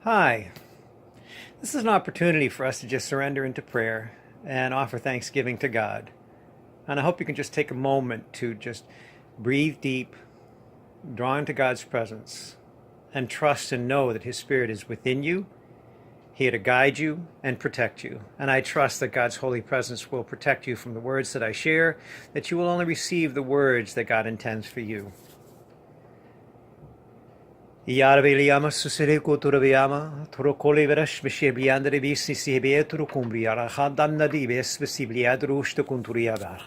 Hi. This is an opportunity for us to just surrender into prayer and offer thanksgiving to God. And I hope you can just take a moment to just breathe deep, draw into God's presence, and trust and know that His Spirit is within you, here to guide you and protect you. And I trust that God's holy presence will protect you from the words that I share, that you will only receive the words that God intends for you. Yarveliama Susirico Turaviama, Turocoliveras, Bishibiandre Bisi Sibia Turucumbria, Hadamna Dives, Visibliadrush to Kunturiavar.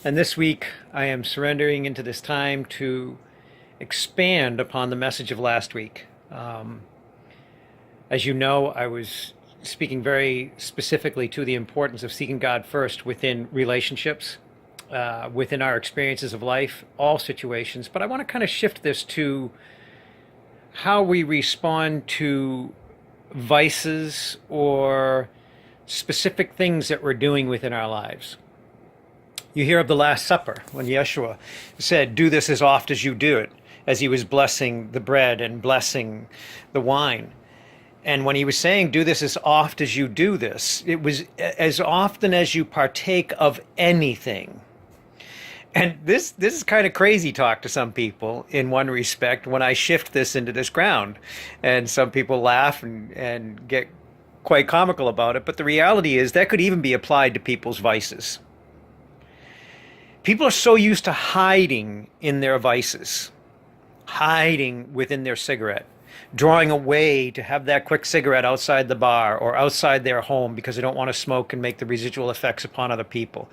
And this week I am surrendering into this time to expand upon the message of last week. As you know, I was speaking very specifically to the importance of seeking God first within relationships, within our experiences of life, all situations. But I want to kind of shift this to how we respond to vices or specific things that we're doing within our lives. You hear of the Last Supper when Yeshua said, "Do this as oft as you do it," as he was blessing the bread and blessing the wine. And when he was saying, "Do this as oft as you do this," it was as often as you partake of anything. And this is kind of crazy talk to some people in one respect when I shift this into this ground. And some people laugh and get quite comical about it. But the reality is that could even be applied to people's vices. People are so used to hiding in their vices, hiding within their cigarette, drawing away to have that quick cigarette outside the bar or outside their home because they don't want to smoke and make the residual effects upon other people.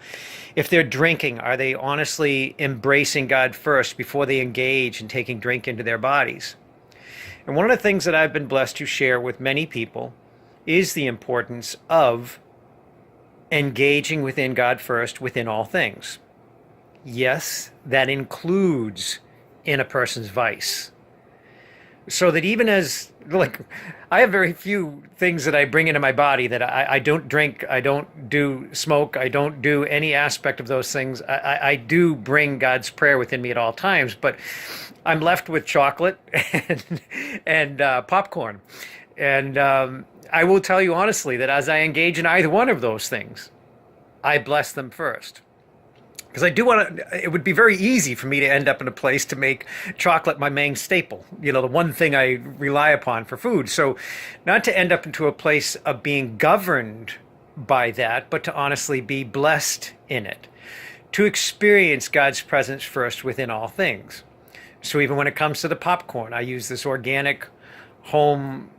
If they're drinking, are they honestly embracing God first before they engage in taking drink into their bodies? And one of the things that I've been blessed to share with many people is the importance of engaging within God first within all things. Yes, that includes in a person's vice. So that even as, like, I have very few things that I bring into my body that I don't drink, I don't do smoke, I don't do any aspect of those things. I do bring God's prayer within me at all times, but I'm left with chocolate and popcorn. And I will tell you honestly that as I engage in either one of those things, I bless them first. Because I do want to, it would be very easy for me to end up in a place to make chocolate my main staple, the one thing I rely upon for food. So not to end up into a place of being governed by that, but to honestly be blessed in it, to experience God's presence first within all things. So even when it comes to the popcorn, I use this organic home,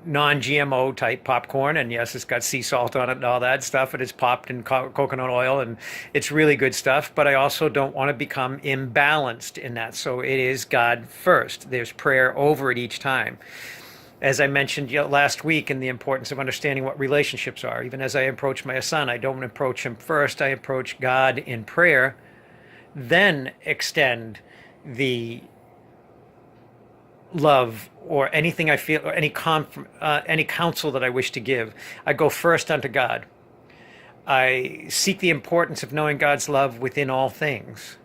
non-GMO type popcorn, and yes, it's got sea salt on it and all that stuff, and it's popped in coconut oil, and it's really good stuff. But I also don't want to become imbalanced in that, so it is God first. There's prayer over it each time. As I mentioned last week, in the importance of understanding what relationships are. Even as I approach my son, I don't approach him first. I approach God in prayer, then extend the love or anything I feel or any counsel that I wish to give. I go first unto God. I seek the importance of knowing God's love within all things.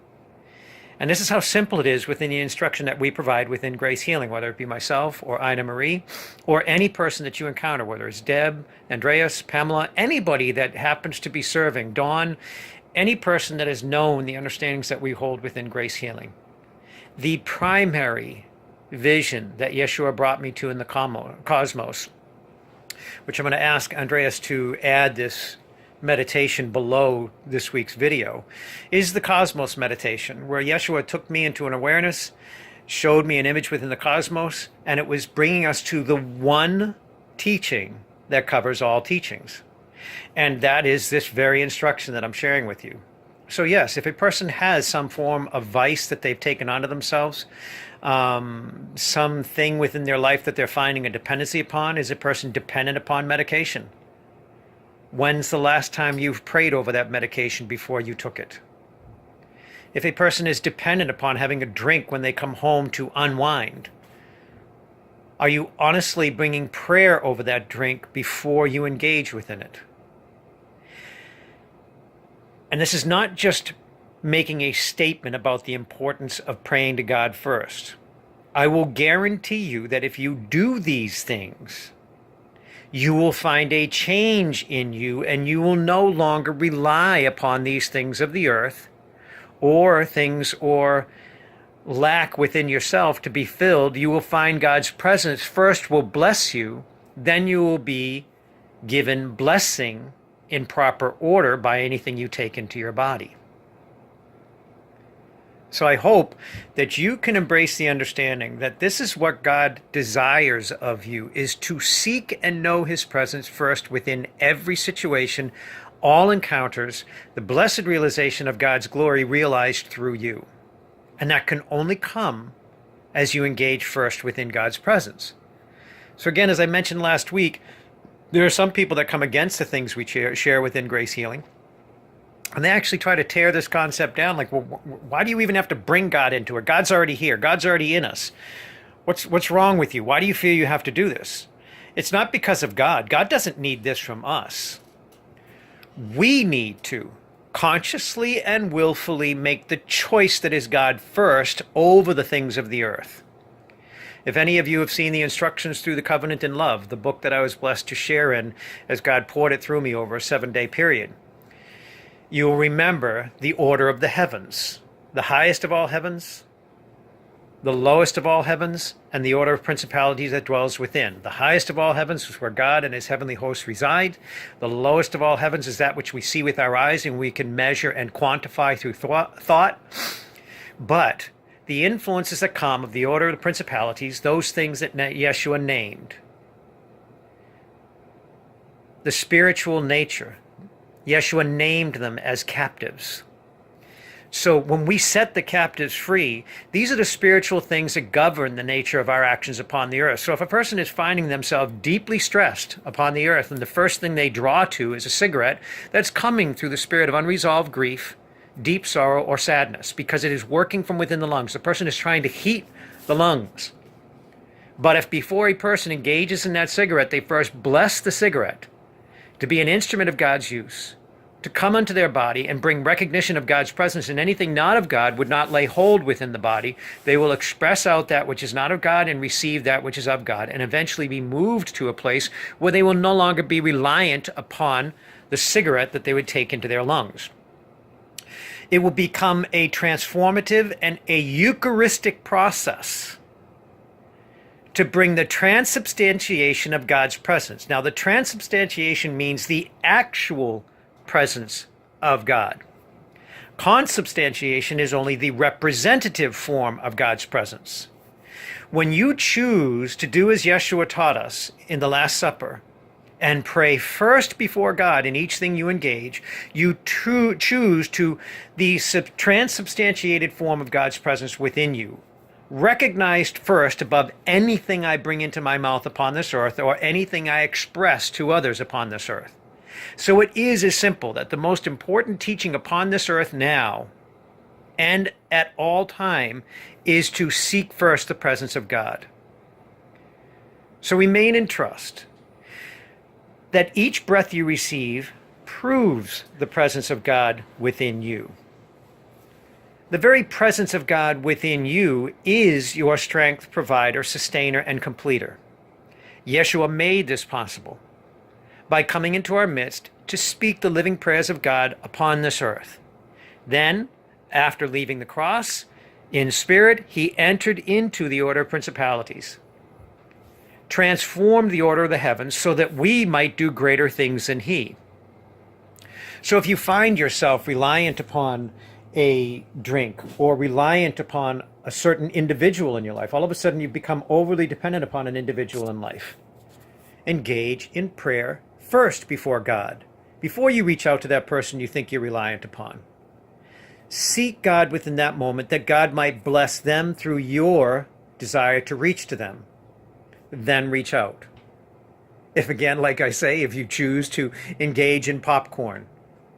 And this is how simple it is within the instruction that we provide within Grace Healing, whether it be myself or Ina Marie or any person that you encounter, whether it's Deb, Andreas, Pamela, anybody that happens to be serving, Dawn, any person that has known the understandings that we hold within Grace Healing. The primary vision that Yeshua brought me to in the cosmos, which I'm going to ask Andreas to add this meditation below this week's video, is the cosmos meditation, where Yeshua took me into an awareness, showed me an image within the cosmos, and it was bringing us to the one teaching that covers all teachings. And that is this very instruction that I'm sharing with you. So yes, if a person has some form of vice that they've taken onto themselves, something within their life that they're finding a dependency upon, is a person dependent upon medication? When's the last time you've prayed over that medication before you took it? If a person is dependent upon having a drink when they come home to unwind, are you honestly bringing prayer over that drink before you engage within it? And this is not just making a statement about the importance of praying to God first. I will guarantee you that if you do these things, you will find a change in you, and you will no longer rely upon these things of the earth or lack within yourself to be filled. You will find God's presence first will bless you, then you will be given blessing in proper order by anything you take into your body. So I hope that you can embrace the understanding that this is what God desires of you, is to seek and know his presence first within every situation, all encounters, the blessed realization of God's glory realized through you. And that can only come as you engage first within God's presence. So again, as I mentioned last week, there are some people that come against the things we share within Grace Healing. And they actually try to tear this concept down. Like, well, why do you even have to bring God into it? God's already here. God's already in us. What's wrong with you? Why do you feel you have to do this? It's not because of God. God doesn't need this from us. We need to consciously and willfully make the choice that is God first over the things of the earth. If any of you have seen the instructions through the Covenant in Love, the book that I was blessed to share in as God poured it through me over a 7-day period, you will remember the order of the heavens, the highest of all heavens, the lowest of all heavens, and the order of principalities that dwells within. The highest of all heavens is where God and his heavenly hosts reside. The lowest of all heavens is that which we see with our eyes and we can measure and quantify through thought. But the influences that come of the order of the principalities, those things that Yeshua named, the spiritual nature, Yeshua named them as captives. So when we set the captives free, these are the spiritual things that govern the nature of our actions upon the earth. So if a person is finding themselves deeply stressed upon the earth, and the first thing they draw to is a cigarette, that's coming through the spirit of unresolved grief, deep sorrow, or sadness, because it is working from within the lungs. The person is trying to heat the lungs. But if before a person engages in that cigarette, they first bless the cigarette to be an instrument of God's use, to come unto their body and bring recognition of God's presence, and anything not of God would not lay hold within the body. They will express out that which is not of God and receive that which is of God, and eventually be moved to a place where they will no longer be reliant upon the cigarette that they would take into their lungs. It will become a transformative and a Eucharistic process to bring the transubstantiation of God's presence. Now, the transubstantiation means the actual presence of God. Consubstantiation is only the representative form of God's presence. When you choose to do as Yeshua taught us in the Last Supper and pray first before God in each thing you engage, you choose to the transubstantiated form of God's presence within you, recognized first above anything I bring into my mouth upon this earth or anything I express to others upon this earth. So it is as simple that the most important teaching upon this earth now and at all time is to seek first the presence of God. So remain in trust that each breath you receive proves the presence of God within you. The very presence of God within you is your strength, provider, sustainer, and completer. Yeshua made this possible by coming into our midst to speak the living prayers of God upon this earth. Then, after leaving the cross, in spirit, he entered into the order of principalities, transformed the order of the heavens so that we might do greater things than he. So if you find yourself reliant upon a drink or reliant upon a certain individual in your life, all of a sudden you become overly dependent upon an individual in life. Engage in prayer first before God, before you reach out to that person you think you're reliant upon. Seek God within that moment that God might bless them through your desire to reach to them. Then reach out. If again, like I say, if you choose to engage in popcorn,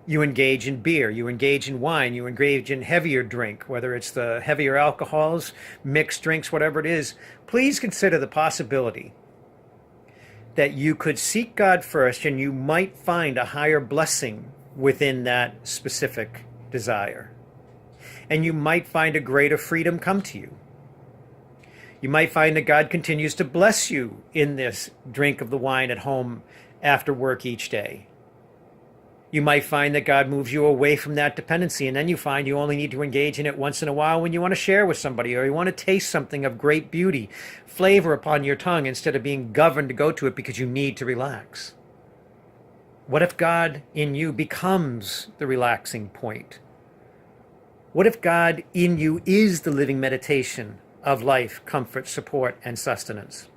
you engage in beer, you engage in wine, you engage in heavier drink, whether it's the heavier alcohols, mixed drinks, whatever it is, please consider the possibility that you could seek God first and you might find a higher blessing within that specific desire. And you might find a greater freedom come to you. You might find that God continues to bless you in this drink of the wine at home after work each day. You might find that God moves you away from that dependency, and then you find you only need to engage in it once in a while when you want to share with somebody or you want to taste something of great beauty, flavor upon your tongue instead of being governed to go to it because you need to relax. What if God in you becomes the relaxing point? What if God in you is the living meditation of life, comfort, support, and sustenance?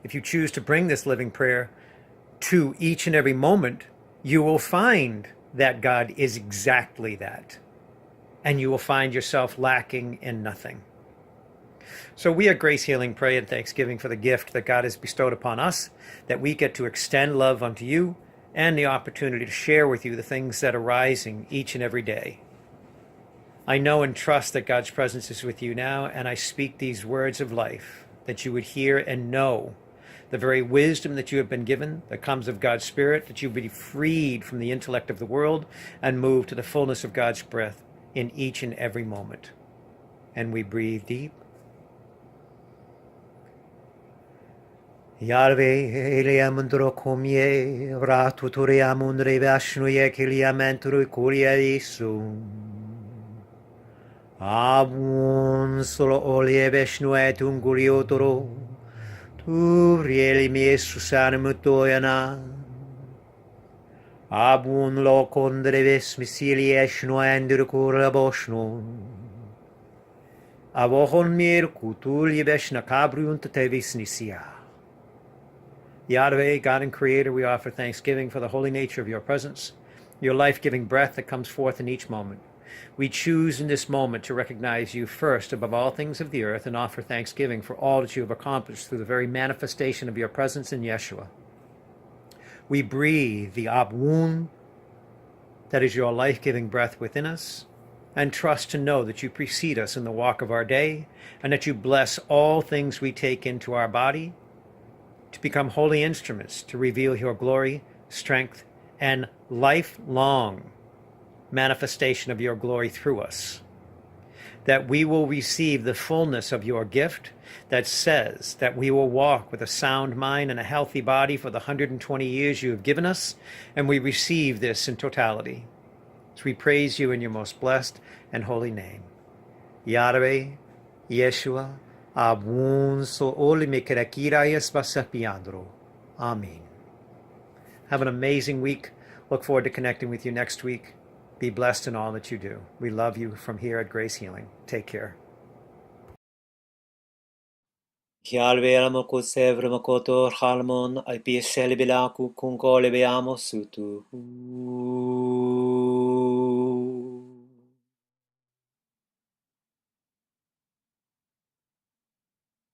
If you choose to bring this living prayer to each and every moment, you will find that God is exactly that. And you will find yourself lacking in nothing. So we at Grace Healing pray in thanksgiving for the gift that God has bestowed upon us, that we get to extend love unto you and the opportunity to share with you the things that are rising each and every day. I know and trust that God's presence is with you now, and I speak these words of life, that you would hear and know the very wisdom that you have been given that comes of God's Spirit, that you be freed from the intellect of the world and move to the fullness of God's breath in each and every moment. And we breathe deep. Yahweh eliamundro komye ratuturiamundre vashnuye kiliamantru kuriavisum. Abun solo olie veshnue tunguriotoro. Tu rieli mi susane mutoyana. Abun lo kondreves misili eshno endur kuraboshno. Avohon mir kutuli veshna kabriunt tevisnisia. Yahweh, God and Creator, we offer thanksgiving for the holy nature of your presence, your life-giving breath that comes forth in each moment. We choose in this moment to recognize you first above all things of the earth and offer thanksgiving for all that you have accomplished through the very manifestation of your presence in Yeshua. We breathe the Abun, that is your life-giving breath within us, and trust to know that you precede us in the walk of our day and that you bless all things we take into our body to become holy instruments to reveal your glory, strength, and lifelong manifestation of your glory through us, that we will receive the fullness of your gift that says that we will walk with a sound mind and a healthy body for the 120 years you have given us, and we receive this in totality. So we praise you in your most blessed and holy name. Yahweh, Yeshua, Abun so oli me kerakirayas vasapiandro. Amen. Have an amazing week. Look forward to connecting with you next week. Be blessed in all that you do. We love you from here at Grace Healing. Take care. Kialveamo sevra kotor halmon ai pieseli bilaku kunkole beamo sutu.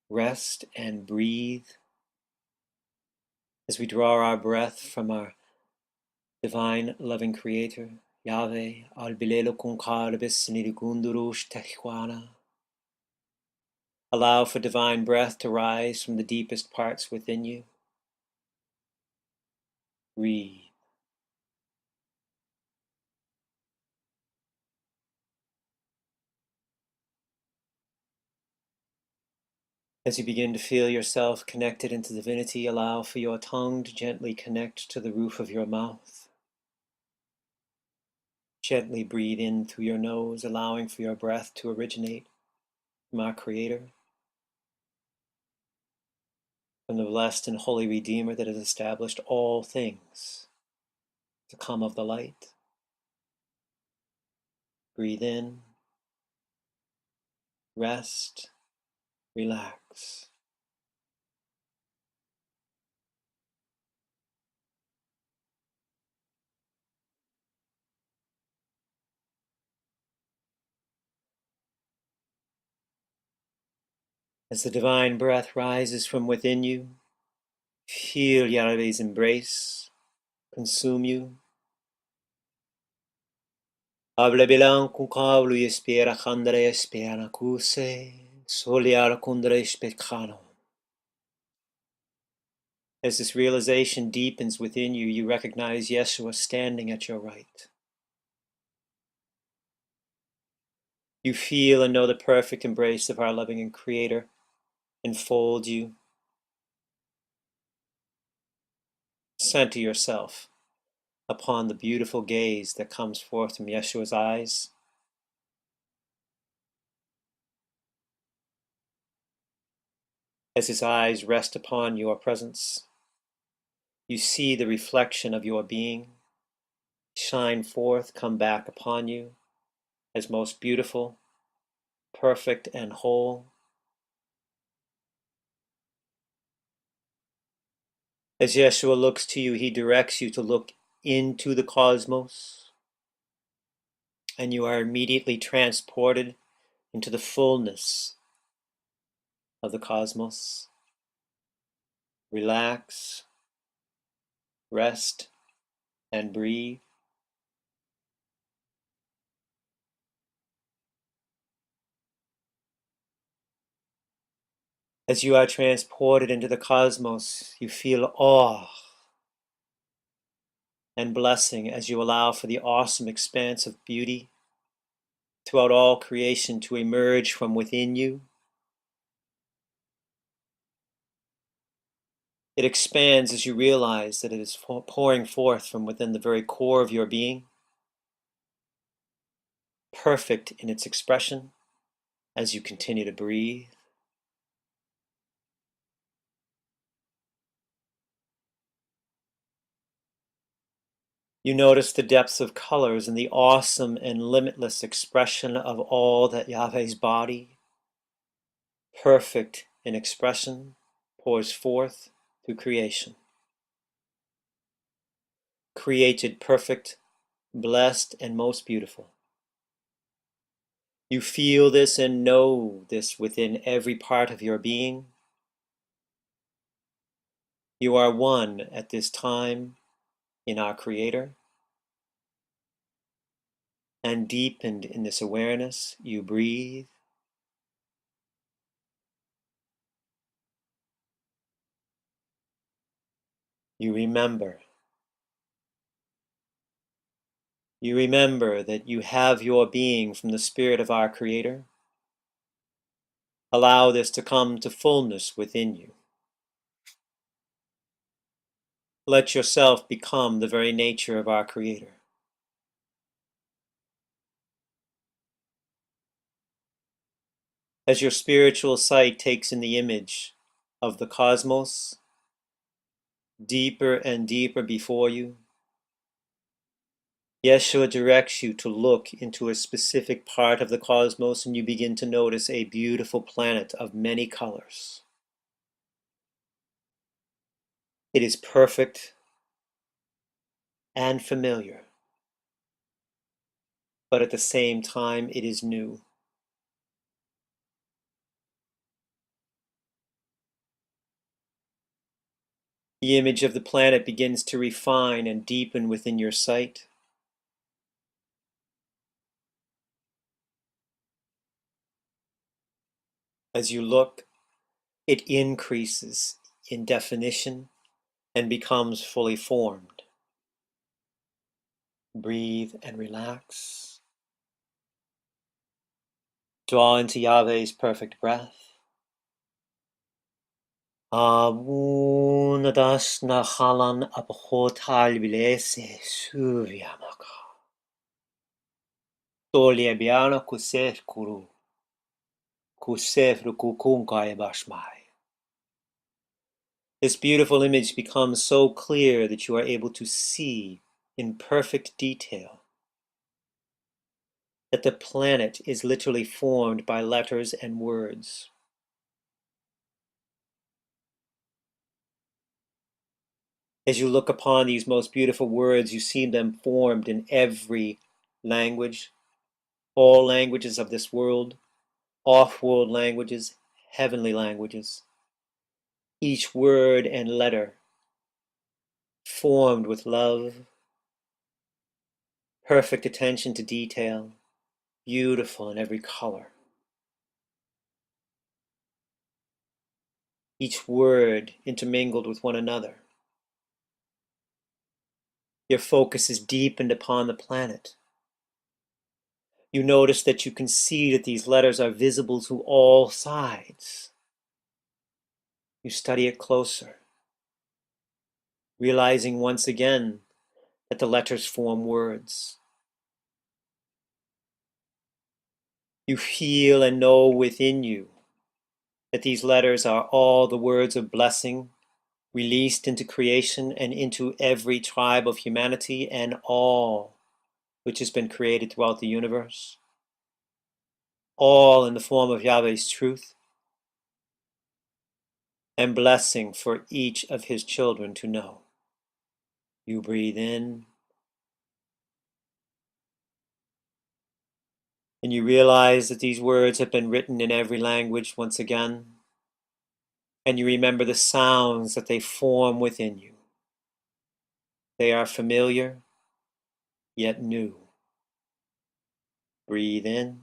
Rest and breathe as we draw our breath from our divine loving creator, Yahweh, al bilelo kunkalebis nirigundurush tehuana. Allow for divine breath to rise from the deepest parts within you. Breathe. As you begin to feel yourself connected into divinity, allow for your tongue to gently connect to the roof of your mouth. Gently breathe in through your nose, allowing for your breath to originate from our Creator, from the blessed and holy Redeemer that has established all things to come of the light. Breathe in, rest, relax. As the divine breath rises from within you, feel Yahweh's embrace consume you. Habla bilang kung kablo y espera khandre espera kuse soliar kundre especano. As this realization deepens within you, you recognize Yeshua standing at your right. You feel and know the perfect embrace of our loving Creator enfold you. Center yourself upon the beautiful gaze that comes forth from Yeshua's eyes. As his eyes rest upon your presence, you see the reflection of your being shine forth, come back upon you as most beautiful, perfect, and whole. As Yeshua looks to you, he directs you to look into the cosmos, and you are immediately transported into the fullness of the cosmos. Relax, rest, and breathe. As you are transported into the cosmos, you feel awe and blessing as you allow for the awesome expanse of beauty throughout all creation to emerge from within you. It expands as you realize that it is pouring forth from within the very core of your being, perfect in its expression as you continue to breathe. You notice the depths of colors and the awesome and limitless expression of all that Yahweh's body, perfect in expression, pours forth through creation. Created perfect, blessed, and most beautiful. You feel this and know this within every part of your being. You are one at this time in our Creator, and deepened in this awareness, you breathe. You remember. You remember that you have your being from the Spirit of our Creator. Allow this to come to fullness within you. Let yourself become the very nature of our Creator. As your spiritual sight takes in the image of the cosmos, deeper and deeper before you, Yeshua directs you to look into a specific part of the cosmos, and you begin to notice a beautiful planet of many colors. It is perfect and familiar, but at the same time it is new. The image of the planet begins to refine and deepen within your sight. As you look, it increases in definition and becomes fully formed. Breathe and relax. Draw into Yahweh's perfect breath. Abunadas nahalan abhotal bilese suvyamaka. Toliebiana kusef kuru. Kusef rukukunkai bashmai. This beautiful image becomes so clear that you are able to see in perfect detail that the planet is literally formed by letters and words. As you look upon these most beautiful words, you see them formed in every language, all languages of this world, off-world languages, heavenly languages. Each word and letter formed with love, perfect attention to detail, beautiful in every color. Each word intermingled with one another. Your focus is deepened upon the planet. You notice that you can see that these letters are visible to all sides. You study it closer, realizing once again that the letters form words. You feel and know within you that these letters are all the words of blessing released into creation and into every tribe of humanity and all which has been created throughout the universe, all in the form of Yahweh's truth and blessing for each of his children to know. You breathe in and you realize that these words have been written in every language once again, and you remember the sounds that they form within you. They are familiar, yet new. Breathe in.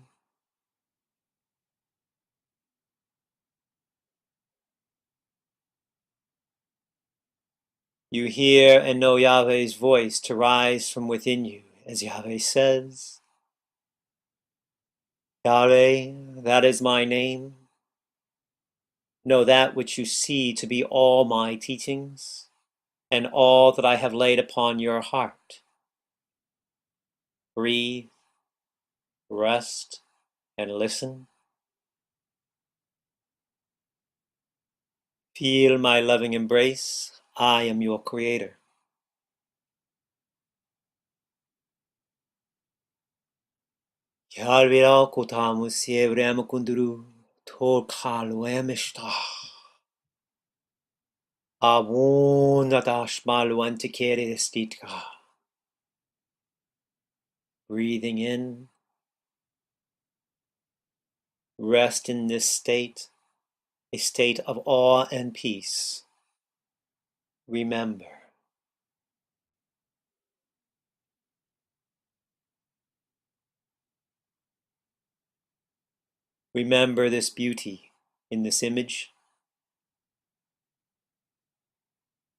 You hear and know Yahweh's voice to rise from within you, as Yahweh says, Yahweh, that is my name. Know that which you see to be all my teachings, and all that I have laid upon your heart. Breathe, rest, and listen. Feel my loving embrace. I am your creator. Yalvira kotamu sievrem kunduru tor kaluemishta. Abundatash maluantikere stitka. Breathing in, rest in this state, a state of awe and peace. Remember. Remember this beauty in this image.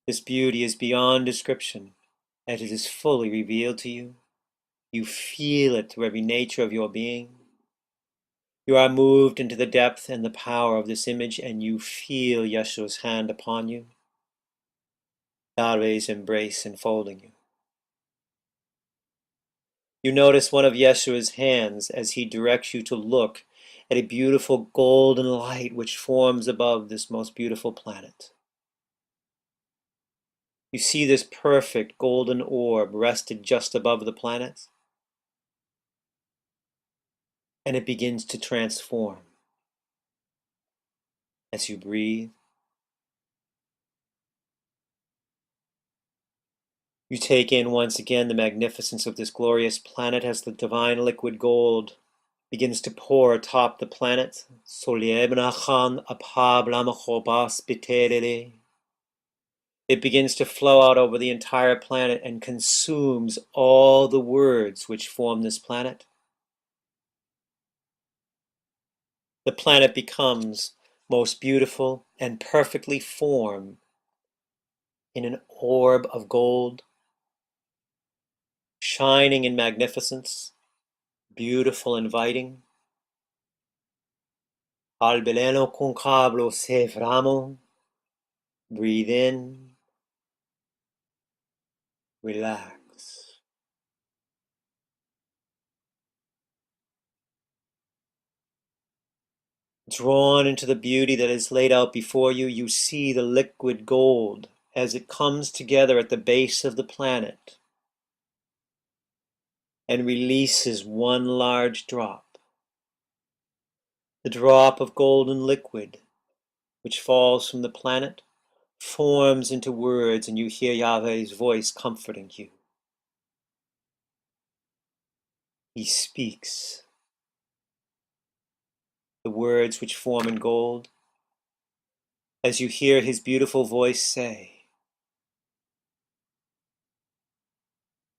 This beauty is beyond description, as it is fully revealed to you. You feel it through every nature of your being. You are moved into the depth and the power of this image, and you feel Yeshua's hand upon you, Yahweh's embrace enfolding you. You notice one of Yeshua's hands as he directs you to look at a beautiful golden light which forms above this most beautiful planet. You see this perfect golden orb rested just above the planet, and it begins to transform as you breathe. You take in once again the magnificence of this glorious planet as the divine liquid gold begins to pour atop the planet. It begins to flow out over the entire planet and consumes all the words which form this planet. The planet becomes most beautiful and perfectly formed in an orb of gold, shining in magnificence, beautiful, inviting. Albeleno concablo sevramo. Breathe in, relax. Drawn into the beauty that is laid out before you, you see the liquid gold as it comes together at the base of the planet and releases one large drop. The drop of golden liquid which falls from the planet forms into words, and you hear Yahweh's voice comforting you. He speaks the words which form in gold as you hear his beautiful voice say,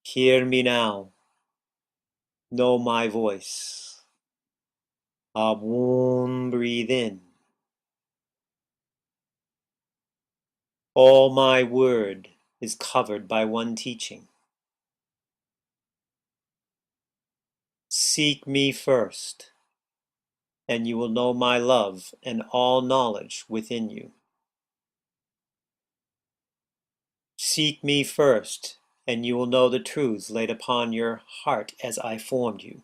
"Hear me now, know my voice." Abum, breathe in. All my word is covered by one teaching. Seek me first, and you will know my love and all knowledge within you. Seek me first, and you will know the truths laid upon your heart as I formed you.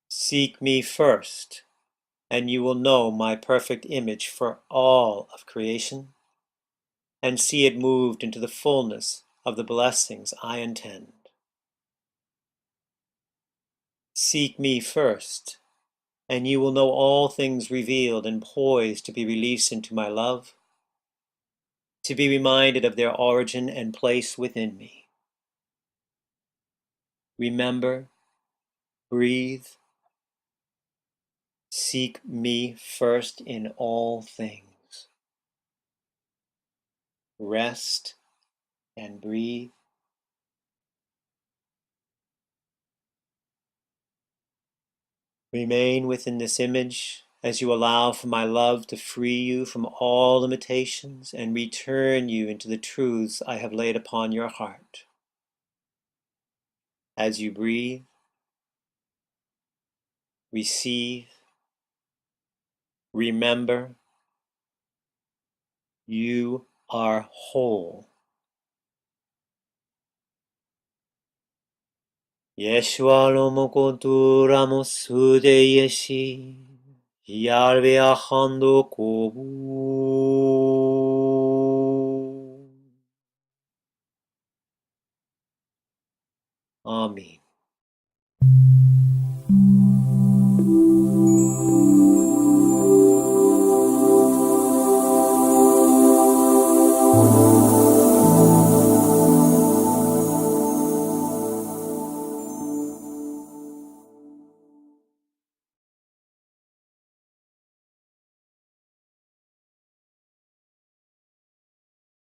Seek me first, and you will know my perfect image for all of creation, and see it moved into the fullness of the blessings I intend. Seek me first, and you will know all things revealed and poised to be released into my love, to be reminded of their origin and place within me. Remember, breathe, seek me first in all things. Rest and breathe. Remain within this image as you allow for my love to free you from all limitations and return you into the truths I have laid upon your heart. As you breathe, receive, remember, you are whole. Yeshua lo mokotu ramosu de yeshi, yarve ahando kobu. Amen.